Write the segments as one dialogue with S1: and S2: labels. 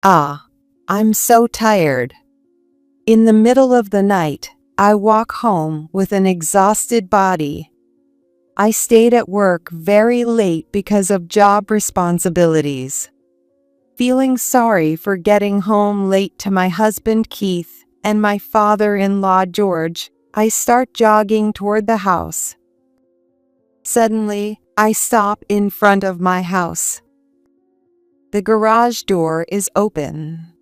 S1: Ah, I'm so tired. In the middle of the night, I walk home with an exhausted body. I stayed at work very late because of job responsibilities. Feeling sorry for getting home late to my husband Keith and my father-in-law George, I start jogging toward the house. Suddenly, I stop in front of my house. The garage door is open.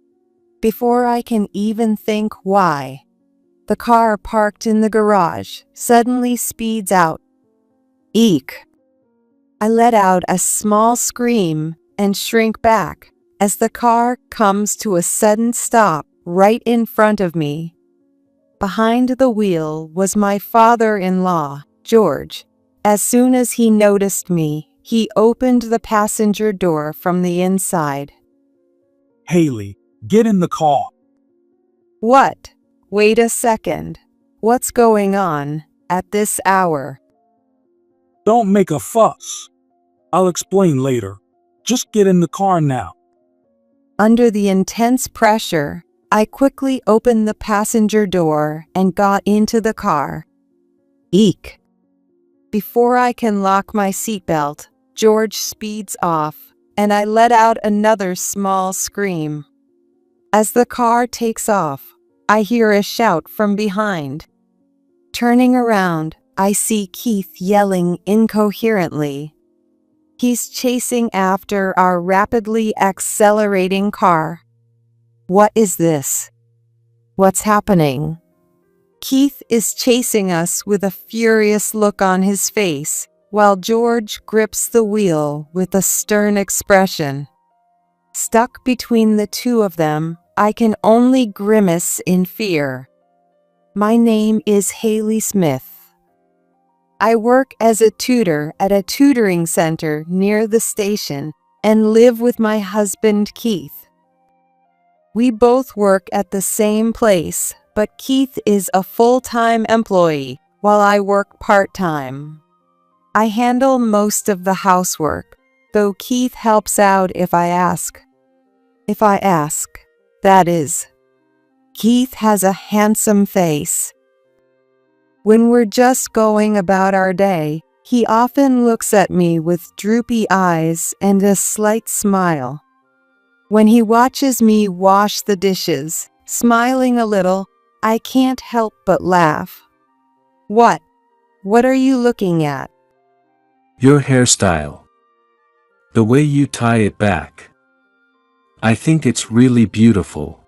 S1: Before I can even think why, the car parked in the garage suddenly speeds out. Eek! I let out a small scream and shrink back as the car comes to a sudden stop right in front of me. Behind the wheel was my father-in-law, George. As soon as he noticed me, he opened the passenger door from the inside.
S2: Haley, get in the car.
S1: What? Wait a second. What's going on at this hour?
S2: Don't make a fuss. I'll explain later. Just get in the car now.
S1: Under the intense pressure, I quickly opened the passenger door and got into the car. Eek! Before I can lock my seatbelt, George speeds off, and I let out another small scream. As the car takes off, I hear a shout from behind. Turning around, I see Keith yelling incoherently. He's chasing after our rapidly accelerating car. What is this? What's happening? Keith is chasing us with a furious look on his face, while George grips the wheel with a stern expression. Stuck between the two of them, I can only grimace in fear. My name is Haley Smith. I work as a tutor at a tutoring center near the station and live with my husband Keith. We both work at the same place, but Keith is a full-time employee while I work part-time. I handle most of the housework, though Keith helps out if I ask. If I ask, that is. Keith has a handsome face. When we're just going about our day, he often looks at me with droopy eyes and a slight smile. When he watches me wash the dishes, smiling a little, I can't help but laugh. What? What are you looking at?
S3: Your hairstyle. The way you tie it back. I think it's really beautiful.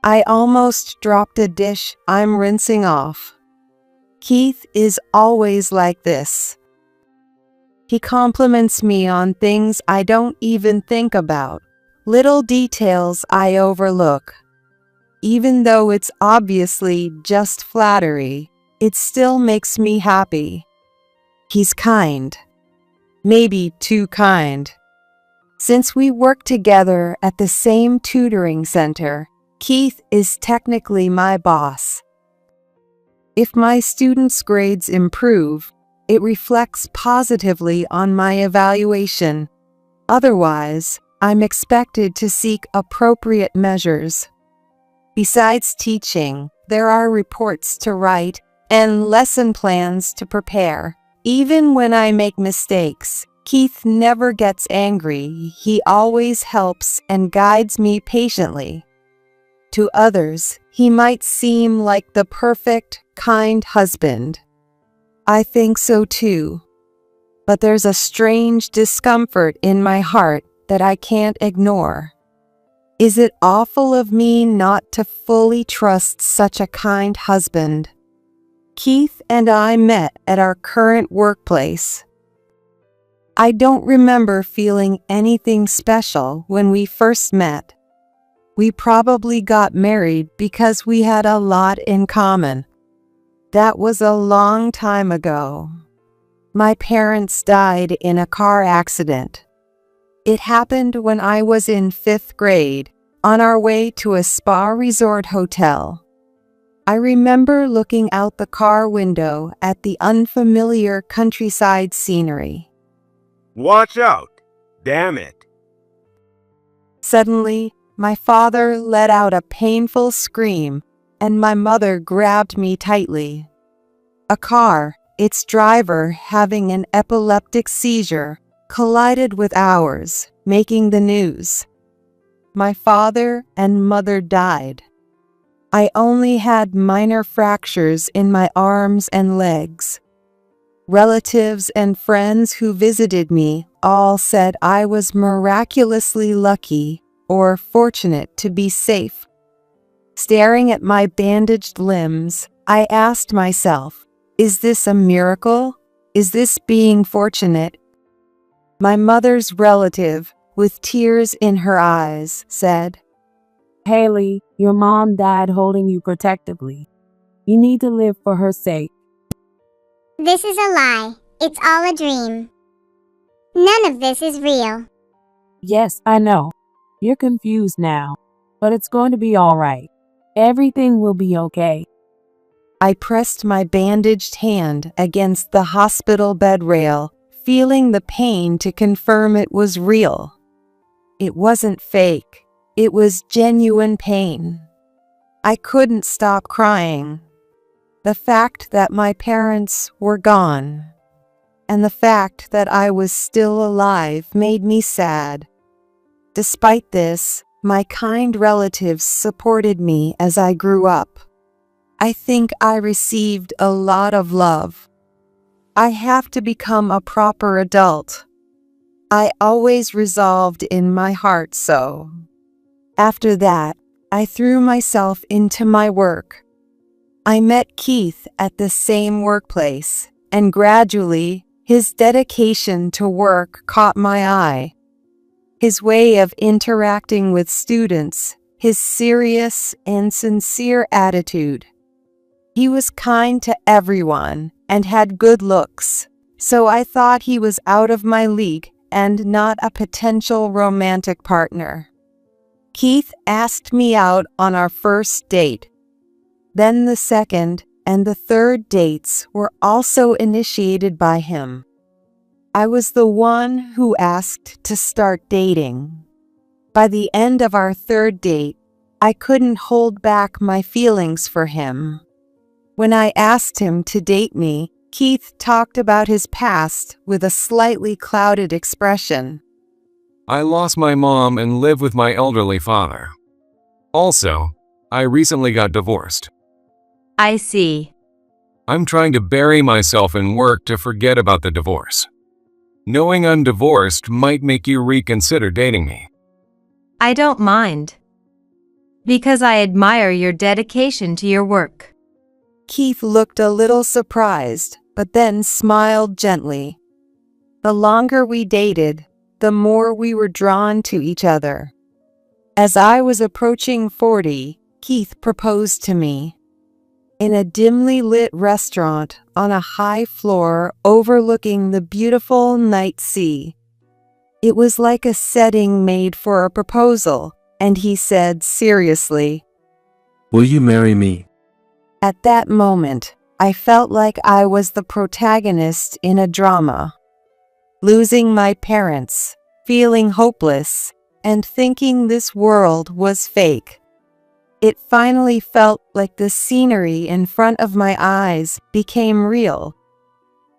S1: I almost dropped a dish I'm rinsing off. Keith is always like this. He compliments me on things I don't even think about, little details I overlook. Even though it's obviously just flattery, it still makes me happy. He's kind. Maybe too kind. Since we work together at the same tutoring center, Keith is technically my boss. If my students' grades improve, it reflects positively on my evaluation. Otherwise, I'm expected to seek appropriate measures. Besides teaching, there are reports to write and lesson plans to prepare. Even when I make mistakes, Keith never gets angry. He always helps and guides me patiently. To others, he might seem like the perfect, kind husband. I think so too. But there's a strange discomfort in my heart that I can't ignore. Is it awful of me not to fully trust such a kind husband? Keith and I met at our current workplace. I don't remember feeling anything special when we first met. We probably got married because we had a lot in common. That was a long time ago. My parents died in a car accident. It happened when I was in 5th grade, on our way to a spa resort hotel. I remember looking out the car window at the unfamiliar countryside scenery.
S4: Watch out! Damn it!
S1: Suddenly, my father let out a painful scream, and my mother grabbed me tightly. A car, its driver having an epileptic seizure, collided with ours, making the news. My father and mother died. I only had minor fractures in my arms and legs. Relatives and friends who visited me all said I was miraculously lucky or fortunate to be safe. Staring at my bandaged limbs, I asked myself, is this a miracle? Is this being fortunate? My mother's relative, with tears in her eyes, said,
S4: Haley, your mom died holding you protectively. You need to live for her sake.
S5: This is a lie. It's all a dream. None of this is real.
S4: Yes, I know. You're confused now, but it's going to be all right. Everything will be okay.
S1: I pressed my bandaged hand against the hospital bed rail, feeling the pain to confirm it was real. It wasn't fake. It was genuine pain. I couldn't stop crying. The fact that my parents were gone, and the fact that I was still alive made me sad. Despite this, my kind relatives supported me as I grew up. I think I received a lot of love. I have to become a proper adult. I always resolved in my heart so. After that, I threw myself into my work. I met Keith at the same workplace, and gradually, his dedication to work caught my eye. His way of interacting with students, his serious and sincere attitude. He was kind to everyone and had good looks, so I thought he was out of my league and not a potential romantic partner. Keith asked me out on our first date. Then the second and the third dates were also initiated by him. I was the one who asked to start dating. By the end of our third date, I couldn't hold back my feelings for him. When I asked him to date me, Keith talked about his past with a slightly clouded expression.
S6: I lost my mom and live with my elderly father. Also, I recently got divorced.
S7: I see.
S6: I'm trying to bury myself in work to forget about the divorce. Knowing I'm divorced might make you reconsider dating me.
S7: I don't mind. Because I admire your dedication to your work.
S1: Keith looked a little surprised, but then smiled gently. The longer we dated, the more we were drawn to each other. As I was approaching 40, Keith proposed to me. In a dimly lit restaurant on a high floor overlooking the beautiful night sea. It was like a setting made for a proposal, and he said seriously,
S3: Will you marry me?
S1: At that moment, I felt like I was the protagonist in a drama. Losing my parents, feeling hopeless, and thinking this world was fake. It finally felt like the scenery in front of my eyes became real.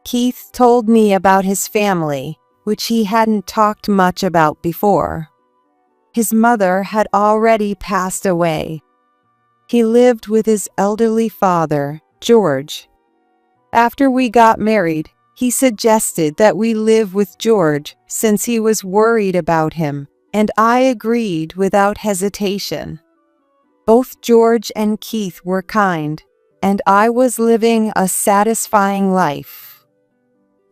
S1: Keith told me about his family, which he hadn't talked much about before. His mother had already passed away. He lived with his elderly father, George. After we got married, he suggested that we live with George since he was worried about him, and I agreed without hesitation. Both George and Keith were kind, and I was living a satisfying life.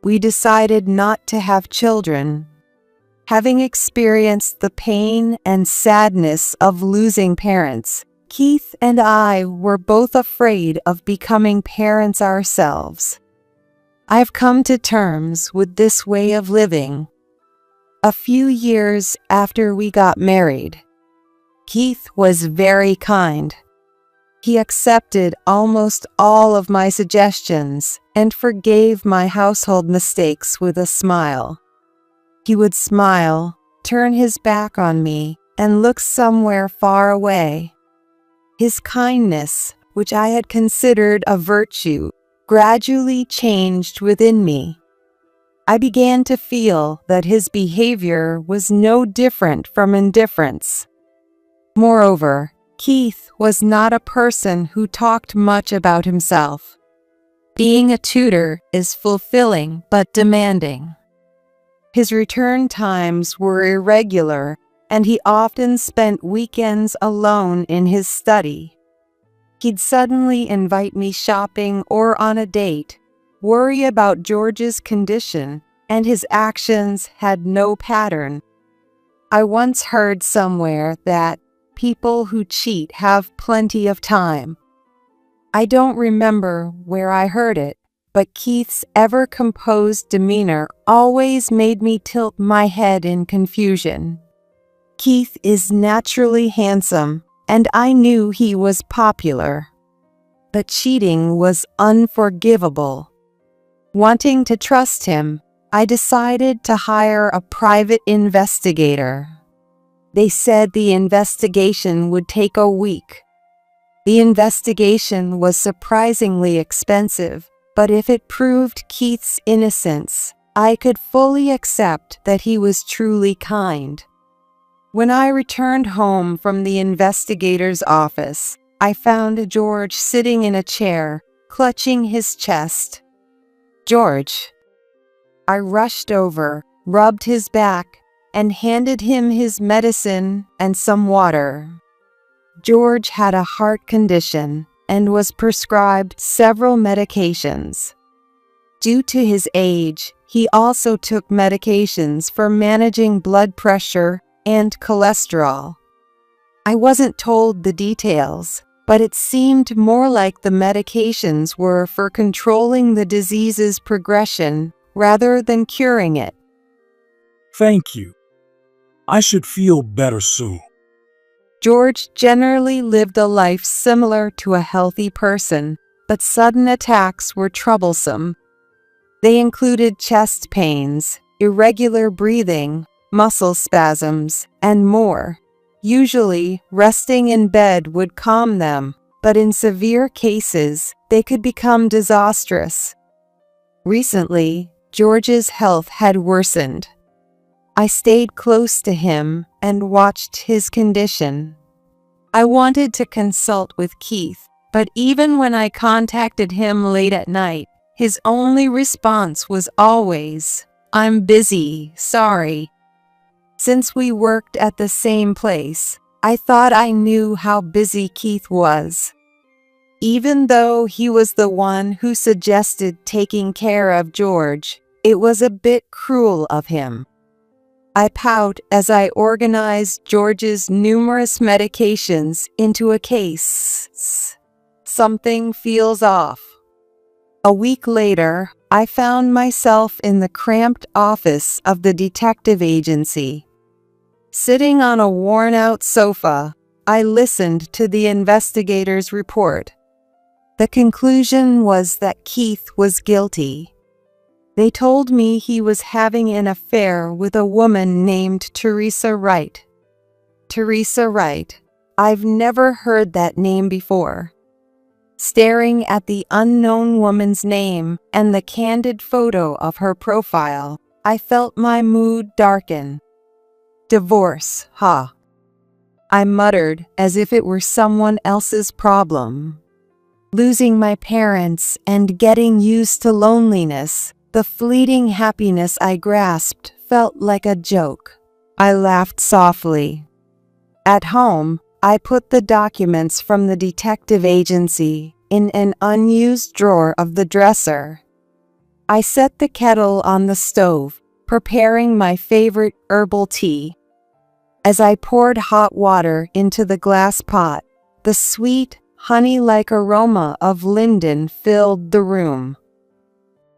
S1: We decided not to have children. Having experienced the pain and sadness of losing parents, Keith and I were both afraid of becoming parents ourselves. I've come to terms with this way of living. A few years after we got married, Keith was very kind. He accepted almost all of my suggestions and forgave my household mistakes with a smile. He would smile, turn his back on me, and looked somewhere far away. His kindness, which I had considered a virtue, gradually changed within me. I began to feel that his behavior was no different from indifference. Moreover, Keith was not a person who talked much about himself. Being a tutor is fulfilling but demanding. His return times were irregular, and he often spent weekends alone in his study. He'd suddenly invite me shopping or on a date, worry about George's condition, and his actions had no pattern. I once heard somewhere that people who cheat have plenty of time. I don't remember where I heard it, but Keith's ever-composed demeanor always made me tilt my head in confusion. Keith is naturally handsome, and I knew he was popular. But cheating was unforgivable. Wanting to trust him, I decided to hire a private investigator. They said the investigation would take a week. The investigation was surprisingly expensive, but if it proved Keith's innocence, I could fully accept that he was truly kind. When I returned home from the investigator's office, I found George sitting in a chair, clutching his chest. "George." I rushed over, rubbed his back, and handed him his medicine and some water. George had a heart condition and was prescribed several medications. Due to his age, he also took medications for managing blood pressure and cholesterol. I wasn't told the details, but it seemed more like the medications were for controlling the disease's progression rather than curing it.
S2: Thank you. I should feel better soon.
S1: George generally lived a life similar to a healthy person, but sudden attacks were troublesome. They included chest pains, irregular breathing, muscle spasms, and more. Usually, resting in bed would calm them, but in severe cases, they could become disastrous. Recently, George's health had worsened. I stayed close to him and watched his condition. I wanted to consult with Keith, but even when I contacted him late at night, his only response was always, "I'm busy, sorry." Since we worked at the same place, I thought I knew how busy Keith was. Even though he was the one who suggested taking care of George, it was a bit cruel of him. I pout as I organized George's numerous medications into a case. Something feels off. A week later, I found myself in the cramped office of the detective agency. Sitting on a worn-out sofa, I listened to the investigator's report. The conclusion was that Keith was guilty. They told me he was having an affair with a woman named Teresa Wright. Teresa Wright. I've never heard that name before. Staring at the unknown woman's name and the candid photo of her profile, I felt my mood darken. Divorce, huh? I muttered as if it were someone else's problem. Losing my parents and getting used to loneliness, the fleeting happiness I grasped felt like a joke. I laughed softly. At home, I put the documents from the detective agency in an unused drawer of the dresser. I set the kettle on the stove, preparing my favorite herbal tea. As I poured hot water into the glass pot, the sweet, honey-like aroma of linden filled the room.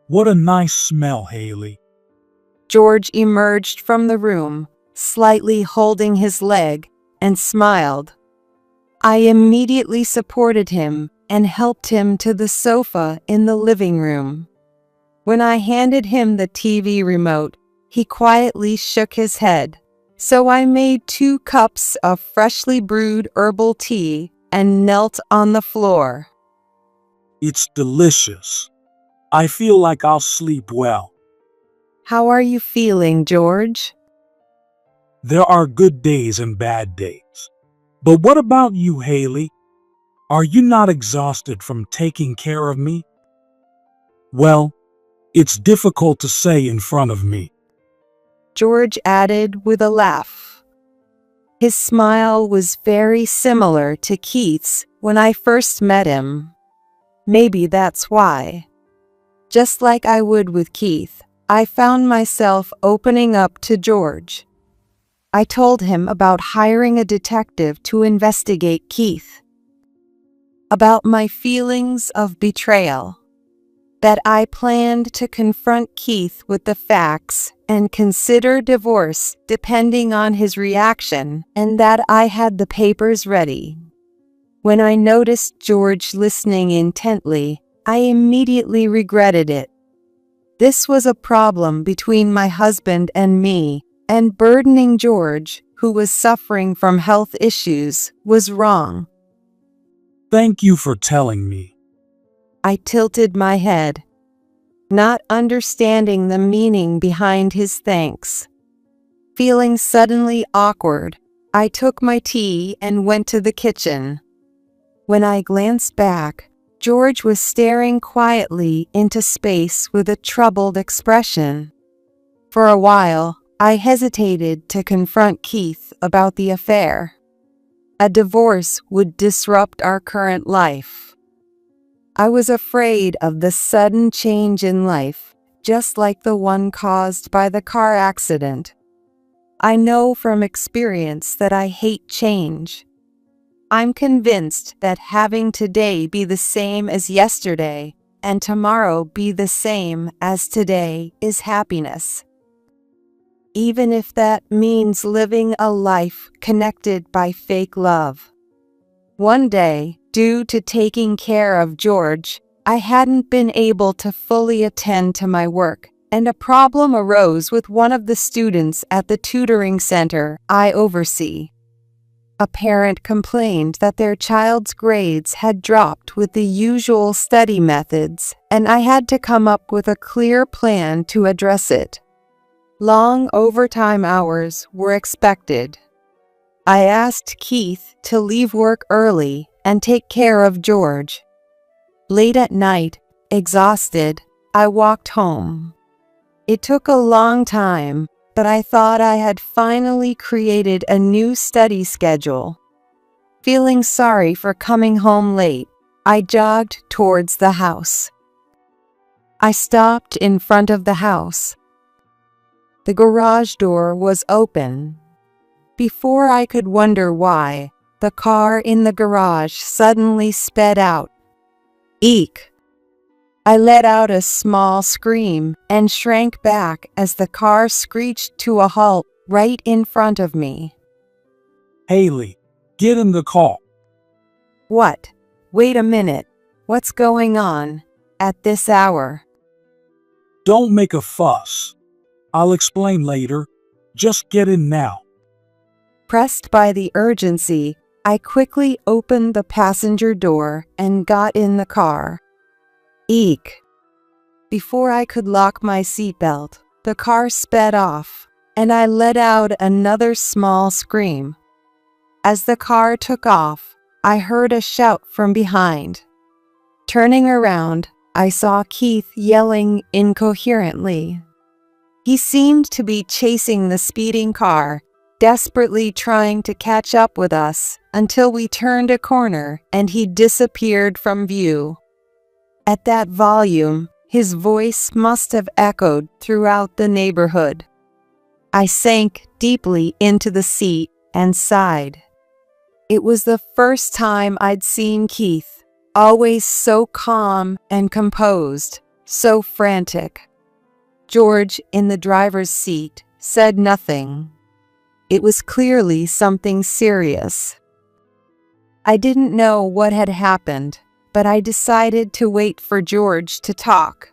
S2: What a nice smell, Haley.
S1: George emerged from the room, slightly holding his leg, and smiled. I immediately supported him and helped him to the sofa in the living room. When I handed him the TV remote, he quietly shook his head. So I made 2 cups of freshly brewed herbal tea and knelt on the floor.
S2: It's delicious. I feel like I'll sleep well.
S1: How are you feeling, George?
S2: There are good days and bad days. But what about you, Haley? Are you not exhausted from taking care of me? Well, it's difficult to say in front of me.
S1: George added with a laugh. His smile was very similar to Keith's when I first met him. Maybe that's why. Just like I would with Keith, I found myself opening up to George. I told him about hiring a detective to investigate Keith, about my feelings of betrayal, that I planned to confront Keith with the facts and consider divorce depending on his reaction, and that I had the papers ready. When I noticed George listening intently, I immediately regretted it. This was a problem between my husband and me, and burdening George, who was suffering from health issues, was wrong.
S2: Thank you for telling me.
S1: I tilted my head, not understanding the meaning behind his thanks. Feeling suddenly awkward, I took my tea and went to the kitchen. When I glanced back, George was staring quietly into space with a troubled expression. For a while, I hesitated to confront Keith about the affair. A divorce would disrupt our current life. I was afraid of the sudden change in life, just like the one caused by the car accident. I know from experience that I hate change. I'm convinced that having today be the same as yesterday and tomorrow be the same as today is happiness. Even if that means living a life connected by fake love. One day, due to taking care of George, I hadn't been able to fully attend to my work, and a problem arose with one of the students at the tutoring center I oversee. A parent complained that their child's grades had dropped with the usual study methods, and I had to come up with a clear plan to address it. Long overtime hours were expected. I asked Keith to leave work early and take care of George. Late at night, exhausted, I walked home. It took a long time, but I thought I had finally created a new study schedule. Feeling sorry for coming home late, I jogged towards the house. I stopped in front of the house. The garage door was open. Before I could wonder why, the car in the garage suddenly sped out. Eek! I let out a small scream and shrank back as the car screeched to a halt right in front of me.
S2: Haley, get in the car.
S1: What? Wait a minute. What's going on at this hour?
S2: Don't make a fuss. I'll explain later. Just get in now.
S1: Pressed by the urgency, I quickly opened the passenger door and got in the car. Eek! Before I could lock my seatbelt, the car sped off, and I let out another small scream. As the car took off, I heard a shout from behind. Turning around, I saw Keith yelling incoherently. He seemed to be chasing the speeding car, desperately trying to catch up with us until we turned a corner and he disappeared from view. At that volume, his voice must have echoed throughout the neighborhood. I sank deeply into the seat and sighed. It was the first time I'd seen Keith, always so calm and composed, so frantic. George, in the driver's seat, said nothing. It was clearly something serious. I didn't know what had happened, but I decided to wait for George to talk.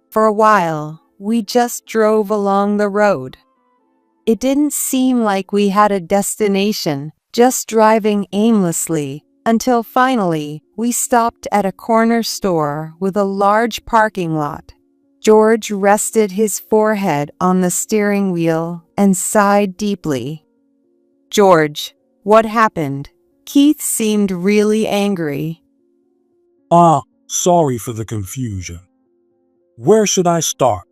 S1: For a while, we just drove along the road. It didn't seem like we had a destination, just driving aimlessly, until finally we stopped at a corner store with a large parking lot. George rested his forehead on the steering wheel and sighed deeply. "George, what happened?" Keith seemed really angry.
S2: Sorry for the confusion. Where should I start?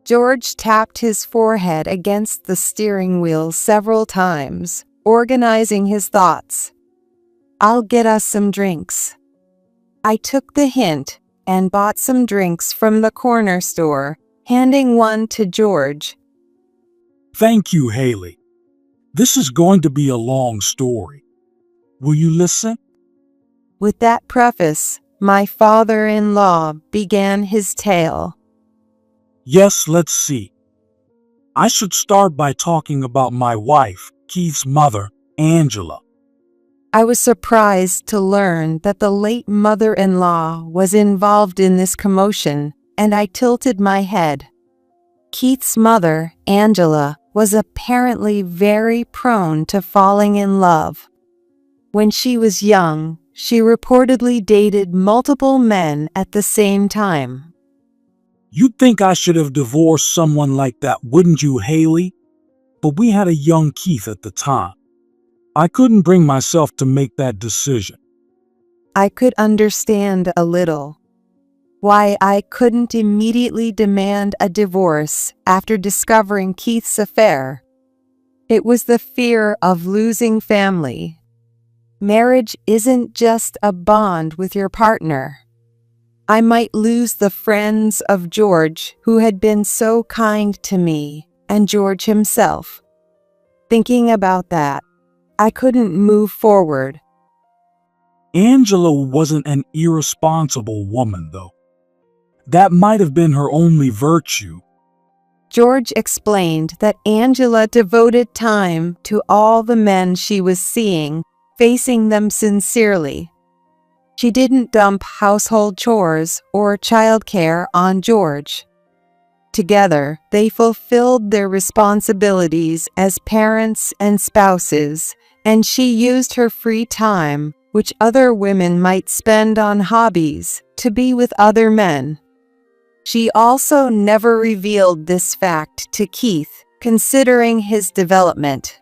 S1: George tapped his forehead against the steering wheel several times, organizing his thoughts. "I'll get us some drinks." I took the hint and bought some drinks from the corner store, handing one to George.
S2: Thank you, Haley. This is going to be a long story. Will you listen?
S1: With that preface, my father-in-law began his tale.
S2: Yes, let's see. I should start by talking about my wife, Keith's mother, Angela.
S1: I was surprised to learn that the late mother-in-law was involved in this commotion, and I tilted my head. Keith's mother, Angela, was apparently very prone to falling in love. When she was young, she reportedly dated multiple men at the same time.
S2: You'd think I should have divorced someone like that, wouldn't you, Haley? But we had a young Keith at the time. I couldn't bring myself to make that decision.
S1: I could understand a little why I couldn't immediately demand a divorce after discovering Keith's affair. It was the fear of losing family. Marriage isn't just a bond with your partner. I might lose the friends of George who had been so kind to me, and George himself. Thinking about that, I couldn't move forward.
S2: Angela wasn't an irresponsible woman, though. That might have been her only virtue.
S1: George explained that Angela devoted time to all the men she was seeing, facing them sincerely. She didn't dump household chores or childcare on George. Together, they fulfilled their responsibilities as parents and spouses, and she used her free time, which other women might spend on hobbies, to be with other men. She also never revealed this fact to Keith, considering his development.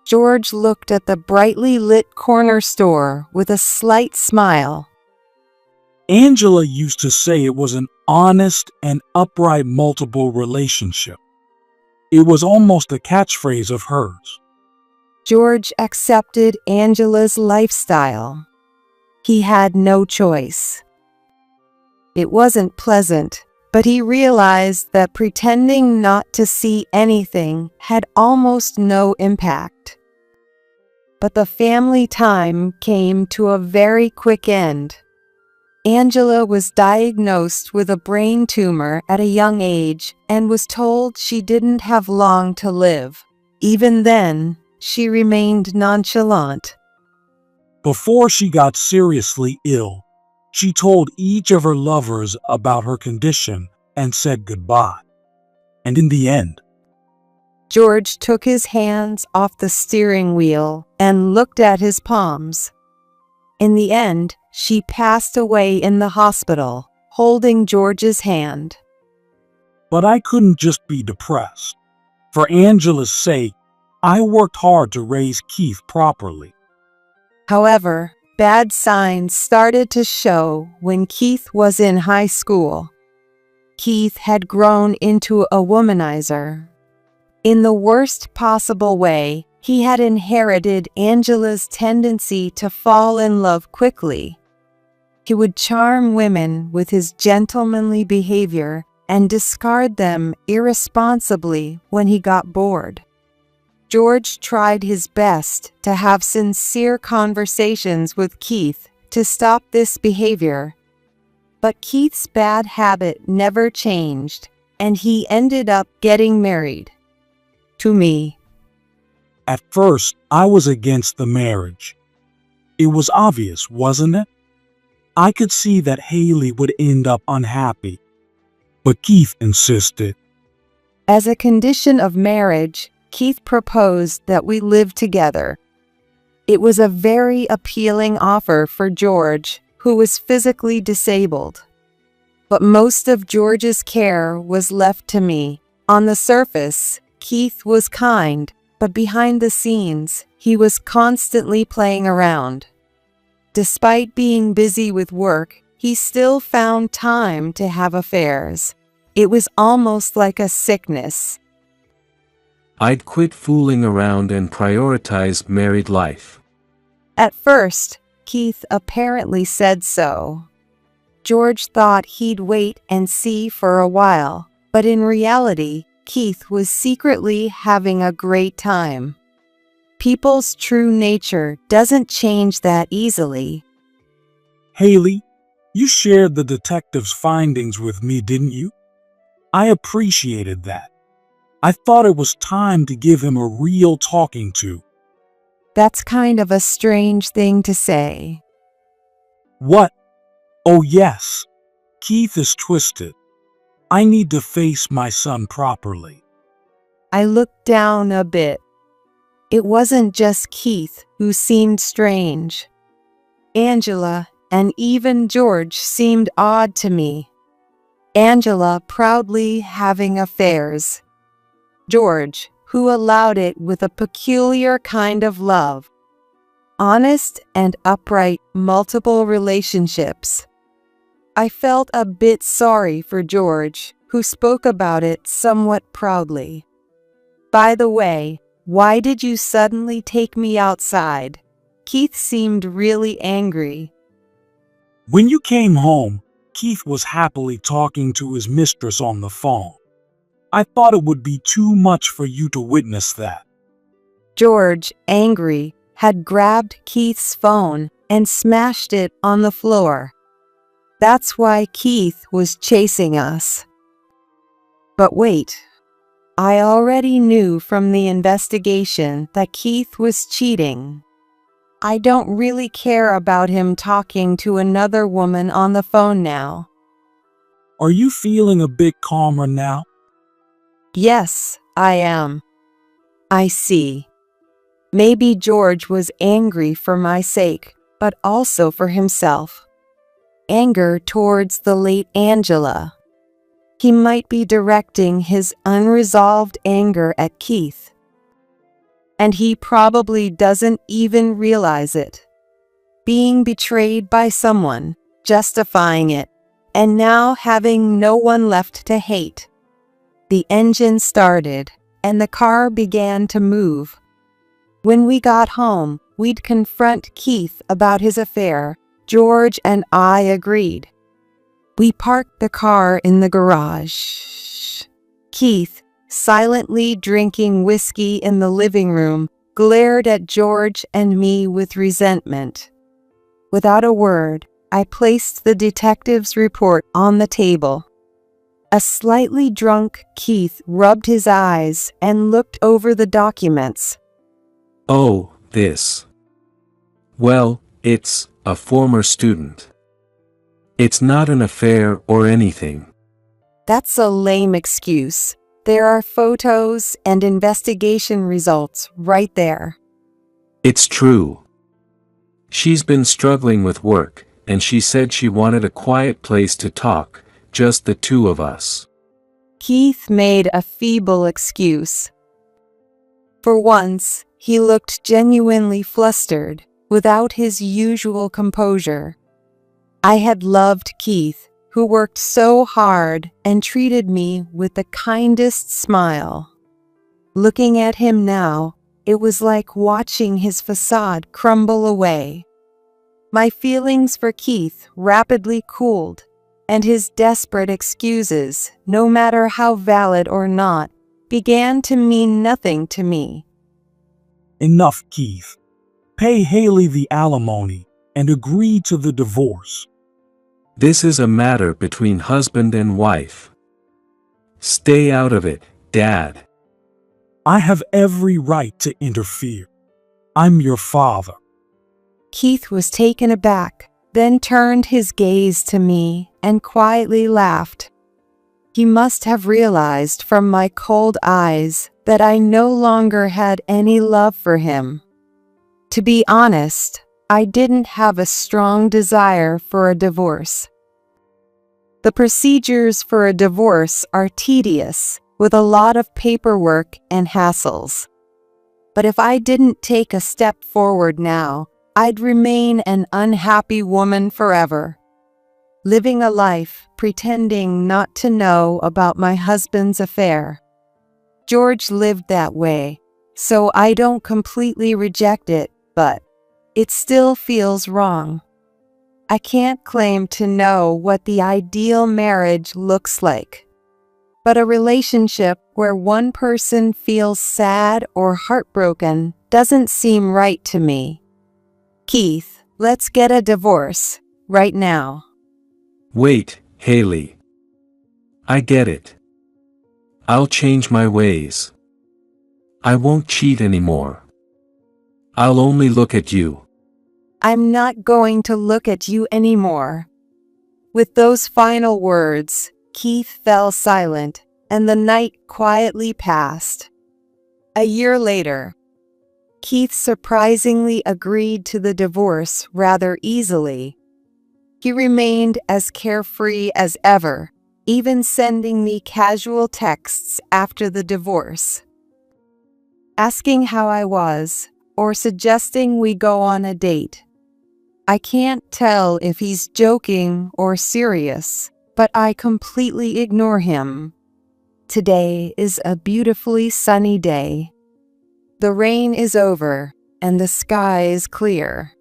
S1: George looked at the brightly lit corner store with a slight smile.
S2: Angela used to say it was an honest and upright multiple relationship. It was almost a catchphrase of hers.
S1: George accepted Angela's lifestyle. He had no choice. It wasn't pleasant, but he realized that pretending not to see anything had almost no impact. But the family time came to a very quick end. Angela was diagnosed with a brain tumor at a young age and was told she didn't have long to live. Even then, she remained nonchalant.
S2: Before she got seriously ill, she told each of her lovers about her condition and said goodbye. And in the end,
S1: George took his hands off the steering wheel and looked at his palms. In the end, she passed away in the hospital, holding George's hand.
S2: but I couldn't just be depressed. For Angela's sake, I worked hard to raise Keith properly.
S1: However, bad signs started to show when Keith was in high school. Keith had grown into a womanizer. In the worst possible way, he had inherited Angela's tendency to fall in love quickly. He would charm women with his gentlemanly behavior and discard them irresponsibly when he got bored. George tried his best to have sincere conversations with Keith to stop this behavior. But Keith's bad habit never changed, and he ended up getting married. To me.
S2: At first, I was against the marriage. It was obvious, wasn't it? I could see that Haley would end up unhappy. But Keith insisted.
S1: As a condition of marriage, Keith proposed that we live together. It was a very appealing offer for George, who was physically disabled. But most of George's care was left to me. On the surface, Keith was kind, but behind the scenes, he was constantly playing around. Despite being busy with work, he still found time to have affairs. It was almost like a sickness.
S3: I'd quit fooling around and prioritize married life.
S1: At first, Keith apparently said so. George thought he'd wait and see for a while, but in reality, Keith was secretly having a great time. People's true nature doesn't change that easily.
S2: Haley, you shared the detective's findings with me, didn't you? I appreciated that. I thought it was time to give him a real talking to.
S1: That's kind of a strange thing to say.
S2: What? Oh yes. Keith is twisted. I need to face my son properly.
S1: I looked down a bit. It wasn't just Keith who seemed strange. Angela and even George seemed odd to me. Angela proudly having affairs. George, who allowed it with a peculiar kind of love. Honest and upright, multiple relationships. I felt a bit sorry for George, who spoke about it somewhat proudly. By the way, why did you suddenly take me outside? Keith seemed really angry.
S2: When you came home, Keith was happily talking to his mistress on the phone. I thought it would be too much for you to witness that.
S1: George, angry, had grabbed Keith's phone and smashed it on the floor. That's why Keith was chasing us. But wait, I already knew from the investigation that Keith was cheating. I don't really care about him talking to another woman on the phone now.
S2: Are you feeling a bit calmer now?
S1: Yes, I am. I see. Maybe George was angry for my sake, but also for himself. Anger towards the late Angela. He might be directing his unresolved anger at Keith. And he probably doesn't even realize it. Being betrayed by someone, justifying it, and now having no one left to hate. The engine started, and the car began to move. When we got home, we'd confront Keith about his affair. George and I agreed. We parked the car in the garage. Keith, silently drinking whiskey in the living room, glared at George and me with resentment. Without a word, I placed the detective's report on the table. A slightly drunk Keith rubbed his eyes and looked over the documents.
S3: Oh, this. Well, it's a former student. It's not an affair or anything.
S1: That's a lame excuse. There are photos and investigation results right there.
S3: It's true. She's been struggling with work, and she said she wanted a quiet place to talk, just the two of us.
S1: Keith made a feeble excuse. For once, he looked genuinely flustered, without his usual composure. I had loved Keith, who worked so hard and treated me with the kindest smile. Looking at him now, it was like watching his facade crumble away. My feelings for Keith rapidly cooled, and his desperate excuses, no matter how valid or not, began to mean nothing to me.
S2: Enough, Keith. Pay Haley the alimony and agree to the divorce.
S3: This is a matter between husband and wife. Stay out of it, Dad.
S2: I have every right to interfere. I'm your father.
S1: Keith was taken aback, then turned his gaze to me and quietly laughed. He must have realized from my cold eyes that I no longer had any love for him. To be honest, I didn't have a strong desire for a divorce. The procedures for a divorce are tedious, with a lot of paperwork and hassles. But if I didn't take a step forward now, I'd remain an unhappy woman forever, living a life pretending not to know about my husband's affair. George lived that way, so I don't completely reject it, but it still feels wrong. I can't claim to know what the ideal marriage looks like, but a relationship where one person feels sad or heartbroken doesn't seem right to me. Keith, let's get a divorce, right now.
S3: Wait, Haley. I get it. I'll change my ways. I won't cheat anymore. I'll only look at you.
S1: I'm not going to look at you anymore. With those final words, Keith fell silent, and the night quietly passed. A year later, Keith surprisingly agreed to the divorce rather easily. He remained as carefree as ever, even sending me casual texts after the divorce, asking how I was, or suggesting we go on a date. I can't tell if he's joking or serious, but I completely ignore him. Today is a beautifully sunny day. The rain is over, and the sky is clear.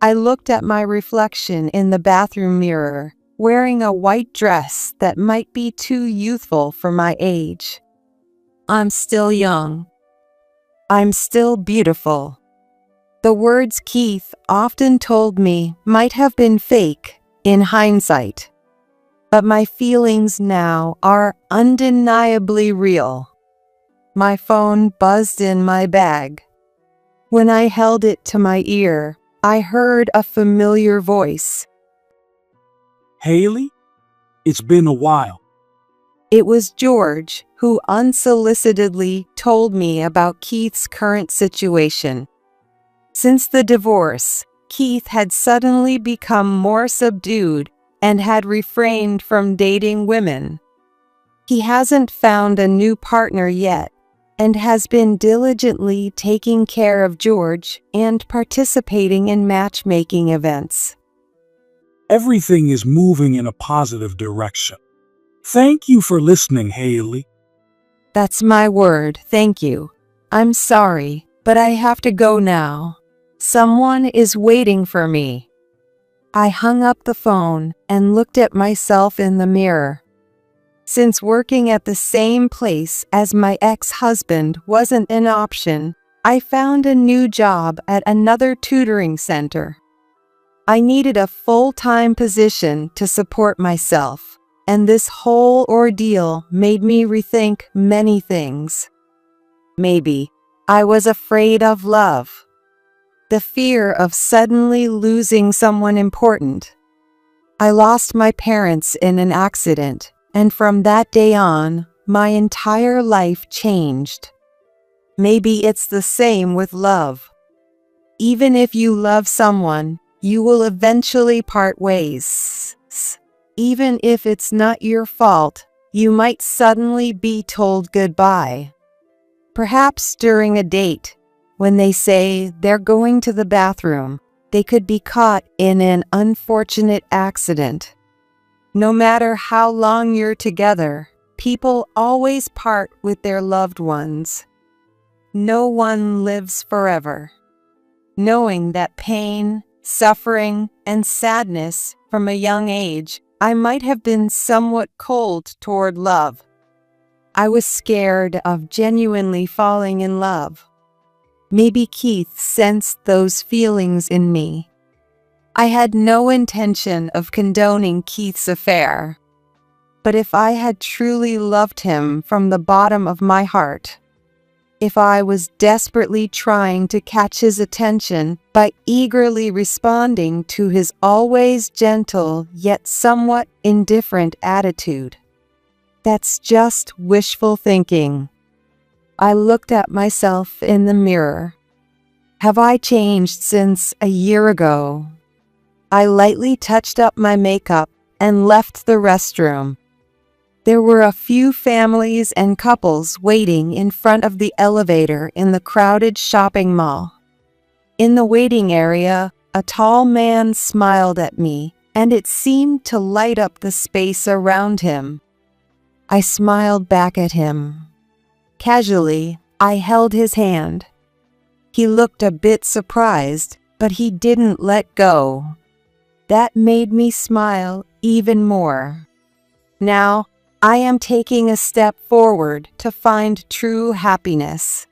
S1: I looked at my reflection in the bathroom mirror, wearing a white dress that might be too youthful for my age. I'm still young. I'm still beautiful. The words Keith often told me might have been fake in hindsight, but my feelings now are undeniably real. My phone buzzed in my bag. When I held it to my ear, I heard a familiar voice.
S2: Haley, it's been a while.
S1: It was George, who unsolicitedly told me about Keith's current situation. Since the divorce, Keith had suddenly become more subdued and had refrained from dating women. He hasn't found a new partner yet and has been diligently taking care of George and participating in matchmaking events.
S2: Everything is moving in a positive direction. Thank you for listening, Haley.
S1: That's my word, thank you. I'm sorry, but I have to go now. Someone is waiting for me. I hung up the phone and looked at myself in the mirror. Since working at the same place as my ex-husband wasn't an option, I found a new job at another tutoring center. I needed a full-time position to support myself, and this whole ordeal made me rethink many things. Maybe I was afraid of love. The fear of suddenly losing someone important. I lost my parents in an accident, and from that day on, my entire life changed. Maybe it's the same with love. Even if you love someone, you will eventually part ways. Even if it's not your fault, you might suddenly be told goodbye. Perhaps during a date, when they say they're going to the bathroom, they could be caught in an unfortunate accident. No matter how long you're together, people always part with their loved ones. No one lives forever. Knowing that pain, suffering, and sadness from a young age, I might have been somewhat cold toward love. I was scared of genuinely falling in love. Maybe Keith sensed those feelings in me. I had no intention of condoning Keith's affair. But if I had truly loved him from the bottom of my heart, if I was desperately trying to catch his attention by eagerly responding to his always gentle yet somewhat indifferent attitude, That's just wishful thinking. I looked at myself in the mirror. Have I changed since a year ago? I lightly touched up my makeup and left the restroom. There were a few families and couples waiting in front of the elevator in the crowded shopping mall. In the waiting area, a tall man smiled at me, and it seemed to light up the space around him. I smiled back at him. Casually, I held his hand. He looked a bit surprised, but he didn't let go. That made me smile even more. Now, I am taking a step forward to find true happiness.